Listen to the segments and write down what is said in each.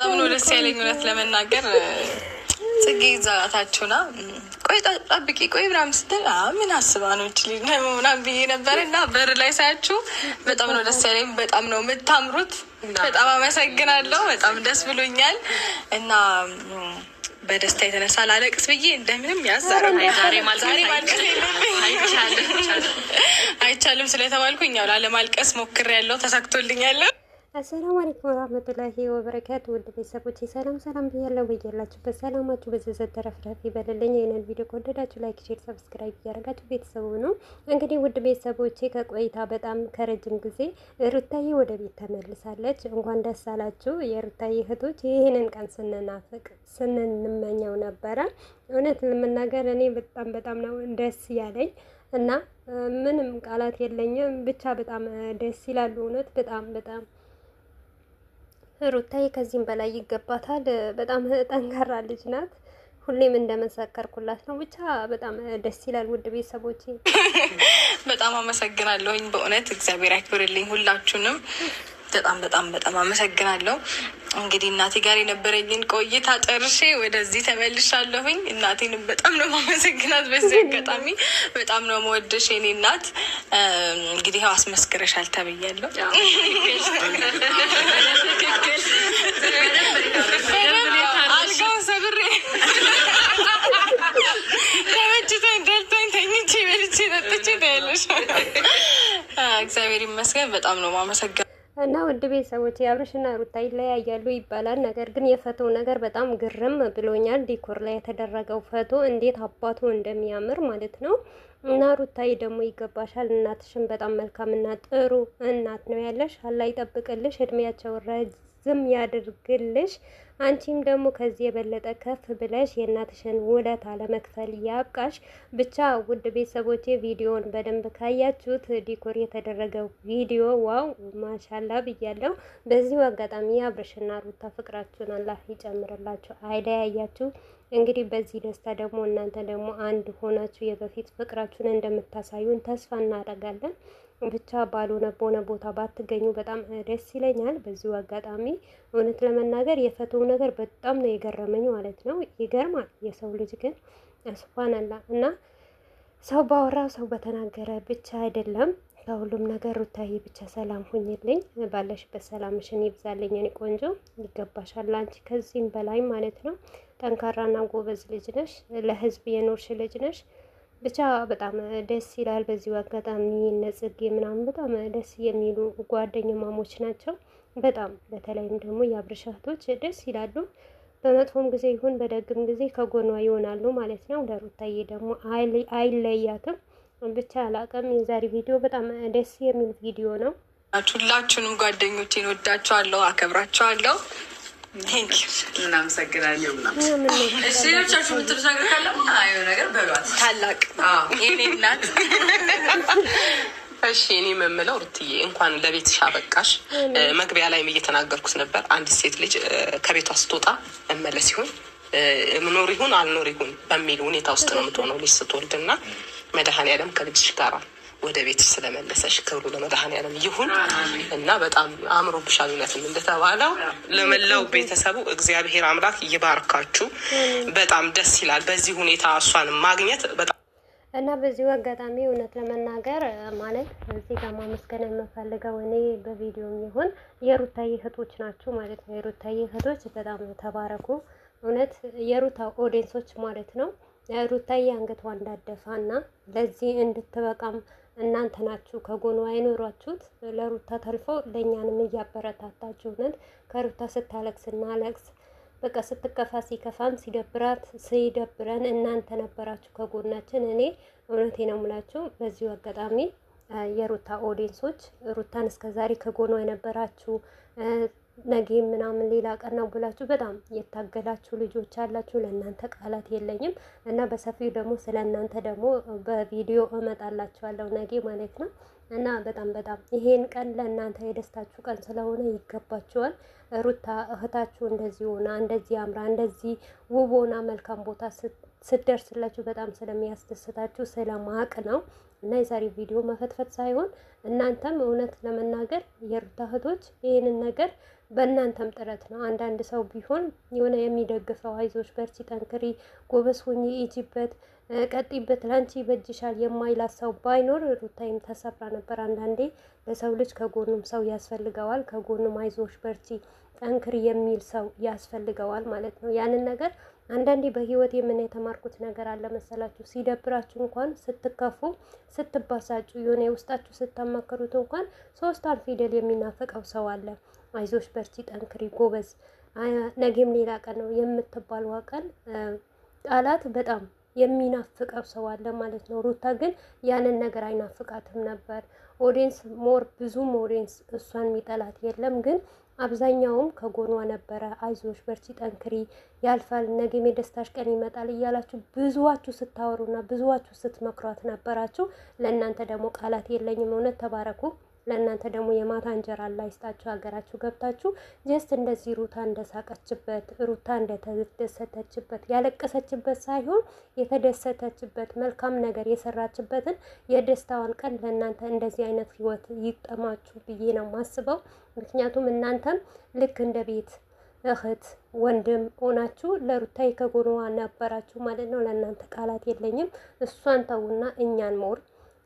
በጣም ነው ደስ ያለኝ እውነት ለመናገር ጽጌ ይዛታችሁና ቆይ ጠብቂ ቆይ ምናምን ስትል ምን አስባ ነው እችል ምናምን ብዬ ነበር እና በር ላይ ሳያችሁ በጣም ነው ደስ ያለኝ። በጣም ነው የምታምሩት። በጣም አመሰግናለሁ። በጣም ደስ ብሎኛል እና በደስታ የተነሳ ላለቅስ ብዬ እንደምንም ያዛረም ዛሬ ማልቀስ አይቻልም ስለተባልኩኝ ያው ላለማልቀስ ሞክሬያለሁ። ተሳክቶልኛል። አሰላሙ አለይኩም ወራህመቱላሂ ወበረካቱ። ውድ ቤተሰቦቼ ሰላም ብያለሁ። በያላችሁበት ሰላማችሁ በዘዘት ተረፍረፍ ይበልልኝ። ይህንን ቪዲዮ ከወደዳችሁ ላይክ፣ ሼር፣ ሰብስክራይብ እያደረጋችሁ ቤተሰቡ ነው። እንግዲህ ውድ ቤተሰቦቼ ከቆይታ በጣም ከረጅም ጊዜ ሩታዬ ወደ ቤት ተመልሳለች። እንኳን ደስ አላችሁ የሩታዬ እህቶች። ይህንን ቀን ስንናፍቅ ስንመኘው ነበረ። እውነት ለመናገር እኔ በጣም ነው ደስ ያለኝ እና ምንም ቃላት የለኝም። ብቻ በጣም ደስ ይላሉ። እውነት በጣም ሩታዬ ከዚህም በላይ ይገባታል። በጣም ጠንካራ ልጅ ናት። ሁሌም እንደመሰከርኩላት ነው። ብቻ በጣም ደስ ይላል። ውድ ቤተሰቦቼ በጣም አመሰግናለሁኝ። በእውነት እግዚአብሔር ያክብርልኝ ሁላችሁንም። በጣም አመሰግናለሁ። እንግዲህ እናቴ ጋር የነበረኝን ቆይታ ጨርሼ ወደዚህ ተመልሻለሁኝ። እናቴንም በጣም ነው ማመሰግናት። በዚህ አጋጣሚ በጣም ነው መወደሽ የኔ እናት። እንግዲህ ያው አስመስክረሻል ተብያለሁ። አልጋውን ሰብሬ ተመችቶኝ ደልቶኝ ተኝቼ በልቼ ጠጥቼ ታያለሽ። እግዚአብሔር ይመስገን። በጣም ነው ማመሰግናት። እና ውድ ቤተሰቦች አብርሽና ሩታ ይለያያሉ ይባላል። ነገር ግን የፈቶው ነገር በጣም ግርም ብሎኛል። ዲኮር ላይ የተደረገው ፈቶ እንዴት አባቱ እንደሚያምር ማለት ነው። እና ሩታዬ ደግሞ ይገባሻል። እናትሽን በጣም መልካምና ጥሩ እናት ነው ያለሽ። አላህ ይጠብቅልሽ፣ እድሜያቸው ረዝም ያድርግልሽ። አንቺም ደግሞ ከዚህ የበለጠ ከፍ ብለሽ የእናትሽን ውለታ ለመክፈል ያብቃሽ። ብቻ ውድ ቤተሰቦቼ ቪዲዮን በደንብ ካያችሁት ዲኮር የተደረገው ቪዲዮ ዋው ማሻላ ብያለሁ። በዚሁ አጋጣሚ አብርሽና ሩታ ፍቅራችሁን አላህ ይጨምርላችሁ፣ አይለያያችሁ። እንግዲህ በዚህ ደስታ ደግሞ እናንተ ደግሞ አንድ ሆናችሁ የበፊት ፍቅራችሁን እንደምታሳዩን ተስፋ እናደርጋለን። ብቻ ባልሆነ በሆነ ቦታ ባትገኙ በጣም ደስ ይለኛል። በዚሁ አጋጣሚ እውነት ለመናገር የፈቶው ነገር በጣም ነው የገረመኝ ማለት ነው። ይገርማል። የሰው ልጅ ግን ሱብሃንአላህ። እና ሰው ባወራው ሰው በተናገረ ብቻ አይደለም ከሁሉም ነገር። ሩታዬ ብቻ ሰላም ሁኝልኝ፣ ባለሽበት ሰላምሽን ይብዛልኝ። እኔ ቆንጆ ይገባሻል፣ አንቺ ከዚህም በላይ ማለት ነው። ጠንካራና ጎበዝ ልጅ ነሽ፣ ለህዝብ የኖርሽ ልጅ ነሽ። ብቻ በጣም ደስ ይላል። በዚሁ አጋጣሚ እነ ጽጌ ምናምን በጣም ደስ የሚሉ ጓደኛማሞች ናቸው። በጣም በተለይም ደግሞ የአብርሽ እህቶች ደስ ይላሉ። በመጥፎም ጊዜ ይሁን በደግም ጊዜ ከጎኗ ይሆናሉ ማለት ነው። ለሩታዬ ደግሞ አይለያትም። ብቻ አላቅም። የዛሬ ቪዲዮ በጣም ደስ የሚል ቪዲዮ ነው። ሁላችሁንም ጓደኞቼን ወዳቸዋለሁ፣ አከብራቸዋለሁ። እናመሰግናለን። ሌሎቻችሁ የምትሉት ነገር ካለ ነገር በሏት። ታላቅ የኔ እናት። እሺ እኔ የምምለው ሩትዬ እንኳን ለቤትሽ አበቃሽ። መግቢያ ላይም እየተናገርኩት ነበር። አንድ ሴት ልጅ ከቤቷ ስትወጣ እመለስ ይሁን ምኖር ይሁን አልኖር ይሁን በሚል ሁኔታ ውስጥ ነው የምትሆነው ልጅ ስትወልድና መድኃኔዓለም ከልጅሽ ጋር ወደ ቤትሽ ስለመለሰሽ ክብሩ ለመድኃኔዓለም ይሁን እና በጣም አምሮብሻል። እውነትም እንደተባለው ለመላው ቤተሰቡ እግዚአብሔር አምላክ ይባርካችሁ። በጣም ደስ ይላል በዚህ ሁኔታ እሷን ማግኘት በጣም እና በዚሁ አጋጣሚ እውነት ለመናገር ማለት እዚህ ጋር ማመስገን የምፈልገው እኔ በቪዲዮም ይሁን የሩታዬ እህቶች ናችሁ ማለት ነው። የሩታዬ እህቶች በጣም ተባረኩ። እውነት የሩታ ኦዲየንሶች ማለት ነው። ሩታዬ አንገቷ እንዳደፋና ለዚህ እንድትበቃም እናንተ ናችሁ ከጎኗ አይኖሯችሁት። ለሩታ ተልፎ ለእኛንም እያበረታታችሁ እውነት ከሩታ ስታለቅስ እናለቅስ፣ በቃ ስትከፋ ሲከፋን፣ ሲደብራት ሲደብረን እናንተ ነበራችሁ ከጎናችን። እኔ እውነቴ ነው የምላችሁ። በዚሁ አጋጣሚ የሩታ ኦዲየንሶች ሩታን እስከዛሬ ከጎኗ የነበራችሁ ነገ ምናምን ሌላ ቀን ነው ብላችሁ በጣም የታገላችሁ ልጆች አላችሁ። ለእናንተ ቃላት የለኝም እና በሰፊው ደግሞ ስለ እናንተ ደግሞ በቪዲዮ እመጣላችኋለሁ ነገ ማለት ነው። እና በጣም ይሄን ቀን ለእናንተ የደስታችሁ ቀን ስለሆነ ይገባችኋል። ሩታ እህታችሁ እንደዚህ ሆና እንደዚህ አምራ እንደዚህ ውብ ሆና መልካም ቦታ ስትደርስላችሁ በጣም ስለሚያስደስታችሁ ስለማቅ ነው። እና የዛሬ ቪዲዮ መፈትፈት ሳይሆን እናንተም እውነት ለመናገር የሩታ እህቶች ይህንን ነገር በእናንተም ጥረት ነው። አንዳንድ ሰው ቢሆን የሆነ የሚደግፈው አይዞሽ፣ በርቺ፣ ጠንክሪ፣ ጎበዝ ሁኚ፣ ይጂበት፣ ቀጢበት፣ ላንቺ ይበጅሻል የማይላት ሰው ባይኖር ሩታይም ተሰብራ ነበር። አንዳንዴ ለሰው ልጅ ከጎኑም ሰው ያስፈልገዋል። ከጎኑም አይዞሽ፣ በርቺ፣ ጠንክሪ የሚል ሰው ያስፈልገዋል ማለት ነው። ያንን ነገር አንዳንዴ በህይወት የምን የተማርኩት ነገር አለ መሰላችሁ? ሲደብራችሁ እንኳን ስትከፉ፣ ስትባሳጩ፣ የሆነ የውስጣችሁ ስታማከሩት እንኳን ሶስቷን ፊደል የሚናፍቀው ሰው አለ። አይዞሽ፣ በርቺ፣ ጠንክሪ፣ ጎበዝ፣ ነገም ሌላ ቀን ነው የምትባልዋ ቀን ቃላት በጣም የሚናፍቀው ሰው አለ ማለት ነው። ሩታ ግን ያንን ነገር አይናፍቃትም ነበር። ኦዲየንስ ሞር ብዙም ኦዲየንስ እሷን የሚጠላት የለም፣ ግን አብዛኛውም ከጎኗ ነበረ። አይዞሽ፣ በርቺ፣ ጠንክሪ፣ ያልፋል፣ ነገም የደስታሽ ቀን ይመጣል እያላችሁ ብዙዋችሁ ስታወሩና ብዙዋችሁ ስትመክሯት ነበራችሁ። ለእናንተ ደግሞ ቃላት የለኝም። እውነት ተባረኩ። ለእናንተ ደግሞ የማታ እንጀራ አላህ ይስጣችሁ። ሀገራችሁ ገብታችሁ ጀስት እንደዚህ ሩታ እንደሳቀችበት፣ ሩታ እንደተደሰተችበት፣ ያለቀሰችበት ሳይሆን የተደሰተችበት መልካም ነገር የሰራችበትን የደስታዋን ቀን ለእናንተ እንደዚህ አይነት ህይወት ይጠማችሁ ብዬ ነው ማስበው። ምክንያቱም እናንተም ልክ እንደ ቤት እህት ወንድም ሆናችሁ ለሩታዬ ከጎኗ ነበራችሁ ማለት ነው። ለእናንተ ቃላት የለኝም። እሷን ተውና እኛን ሞር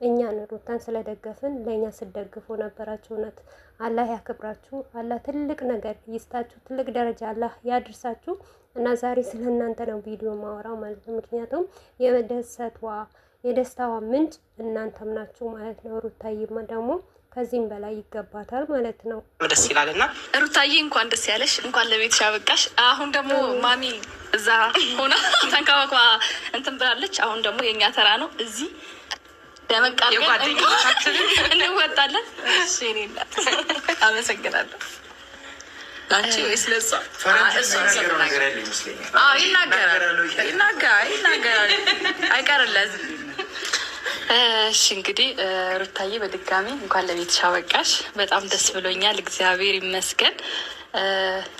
እኛን ሩታን ስለደገፍን ለእኛ ስደግፉ ነበራችሁ። እውነት አላህ ያክብራችሁ። አላህ ትልቅ ነገር ይስጣችሁ። ትልቅ ደረጃ አላህ ያድርሳችሁ። እና ዛሬ ስለ እናንተ ነው ቪዲዮ ማወራው ማለት ነው። ምክንያቱም የደስታዋ ምንጭ እናንተም ናችሁ ማለት ነው። ሩታዬማ ደግሞ ከዚህም በላይ ይገባታል ማለት ነው። ደስ ይላል። እና ሩታዬ እንኳን ደስ ያለሽ፣ እንኳን ለቤትሽ አበቃሽ። አሁን ደግሞ ማሚ እዛ ሆና ተንከባክባ እንትን ብላለች። አሁን ደግሞ የእኛ ተራ ነው እዚህ ደመቃ እንወጣለን። እሺ እኔ አመሰግናለሁ። አንቺ ወይስ ለሷ? ይናገራል አይቀርለትም። እሺ እንግዲህ ሩታዬ በድጋሚ እንኳን ለቤትሽ አበቃሽ። በጣም ደስ ብሎኛል። እግዚአብሔር ይመስገን።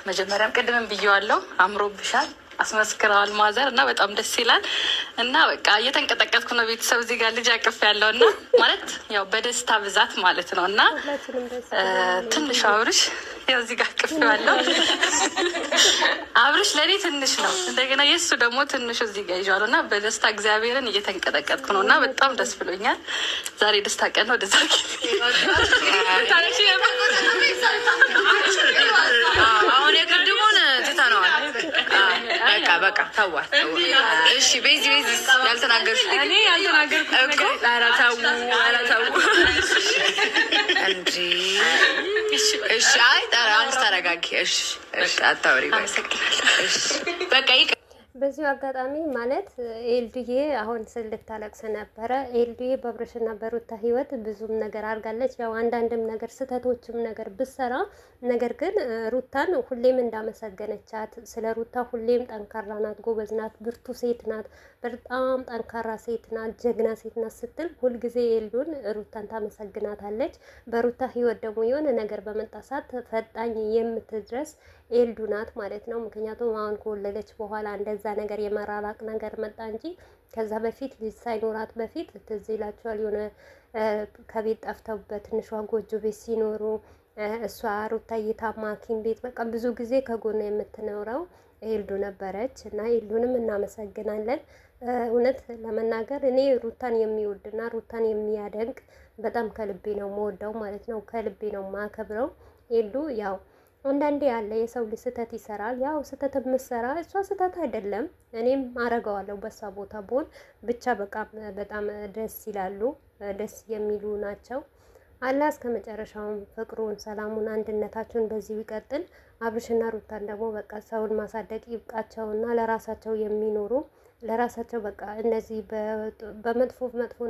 መጀመሪያም ቅድምም ብዬዋለሁ፣ አምሮብሻል፣ አስመስክረዋል ማዘር እና በጣም ደስ ይላል። እና በቃ እየተንቀጠቀጥኩ ነው። ቤተሰብ እዚህ ጋር ልጅ አቅፍ ያለው እና ማለት ያው በደስታ ብዛት ማለት ነው። እና ትንሽ አብርሽ ያው እዚህ ጋር አቅፍ ያለው አብርሽ ለእኔ ትንሽ ነው። እንደገና የእሱ ደግሞ ትንሹ እዚህ ጋር ይዣለሁ እና በደስታ እግዚአብሔርን እየተንቀጠቀጥኩ ነው። እና በጣም ደስ ብሎኛል። ዛሬ ደስታ ቀን ነው። ወደዛ አሁን የቅድሙን ትተነዋል። በቃ ተዋት። እሺ ቤዚ ያልተናገርሽ እኔ ያልተናገርኩ እኮ ኧረ ተው እንጂ። እሺ አይ አሁንስ ተረጋጊ። እሺ አታውሪ። በቃ በዚሁ አጋጣሚ ማለት ኤልዱዬ አሁን ልታለቅስ ነበረ። ኤልዱዬ በአብርሽና በሩታ ህይወት ብዙም ነገር አድርጋለች። ያው አንዳንድም ነገር ስህተቶችም ነገር ብሰራ ነገር ግን ሩታን ሁሌም እንዳመሰገነቻት፣ ስለ ሩታ ሁሌም ጠንካራ ናት፣ ጎበዝ ናት፣ ብርቱ ሴት ናት፣ በጣም ጠንካራ ሴት ናት፣ ጀግና ሴት ናት ስትል ሁልጊዜ ኤልዱን ሩታን ታመሰግናታለች። በሩታ ህይወት ደግሞ የሆነ ነገር በመጣ ሰዓት ፈጣኝ የምትድረስ ኤልዱ ናት ማለት ነው። ምክንያቱም አሁን ከወለደች በኋላ እንደዛ ነገር የመራራቅ ነገር መጣ እንጂ ከዛ በፊት ልጅ ሳይኖራት በፊት ትዝ ይላችኋል። የሆነ ከቤት ጠፍተው በትንሿ ጎጆ ቤት ሲኖሩ እሷ ሩታዬ ታማ ሐኪም ቤት በቃ ብዙ ጊዜ ከጎኗ የምትኖረው ኤልዱ ነበረች እና ኤልዱንም እናመሰግናለን። እውነት ለመናገር እኔ ሩታን የሚወድና ሩታን የሚያደንቅ በጣም ከልቤ ነው መወደው ማለት ነው። ከልቤ ነው ማከብረው። ኤልዱ ያው አንዳንዴ ያለ የሰው ልጅ ስህተት ይሰራል። ያው ስህተት የምትሰራ እሷ ስህተት አይደለም፣ እኔም አረገዋለሁ በሷ ቦታ ብሆን። ብቻ በጣም ደስ ይላሉ፣ ደስ የሚሉ ናቸው። አላህ እስከ መጨረሻውን ፍቅሩን፣ ሰላሙን፣ አንድነታቸውን በዚሁ ይቀጥል። አብርሽና ሩታን ደግሞ በቃ ሰውን ማሳደግ ይብቃቸውና ለራሳቸው የሚኖሩ ለራሳቸው በቃ እነዚህ በመጥፎ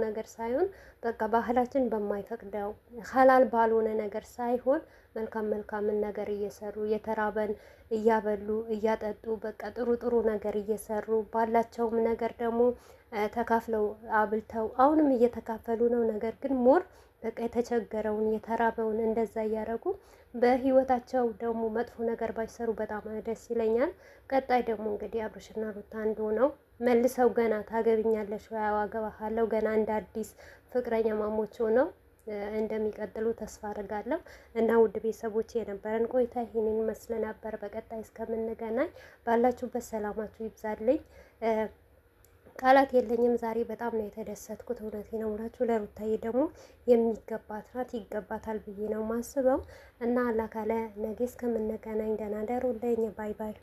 ነገር ሳይሆን በቃ ባህላችን በማይፈቅደው ሀላል ባልሆነ ነገር ሳይሆን መልካምን ነገር እየሰሩ የተራበን እያበሉ እያጠጡ በቃ ጥሩ ነገር እየሰሩ ባላቸውም ነገር ደግሞ ተካፍለው አብልተው አሁንም እየተካፈሉ ነው። ነገር ግን ሞር በቃ የተቸገረውን የተራበውን እንደዛ እያደረጉ በህይወታቸው ደግሞ መጥፎ ነገር ባይሰሩ በጣም ደስ ይለኛል። ቀጣይ ደግሞ እንግዲህ አብርሽና ሩታ አንድ ሆነው መልሰው ገና ታገብኛለሽ ወይ? አዎ አገባሃለሁ። ገና እንደ አዲስ ፍቅረኛ ማሞች ሆነው እንደሚቀጥሉ ተስፋ አድርጋለሁ። እና ውድ ቤተሰቦች የነበረን ቆይታ ይህንን ይመስል ነበር። በቀጣይ እስከምንገናኝ ባላችሁበት ሰላማችሁ ይብዛልኝ። ቃላት የለኝም። ዛሬ በጣም ነው የተደሰትኩት። እውነቴ ነው የምላችሁ። ለሩታዬ ደግሞ የሚገባት ናት፣ ይገባታል ብዬ ነው ማስበው። እና አላህ ካለ ነገ እስከምንገናኝ ደህና ደሩልኝ። ባይ ባይ።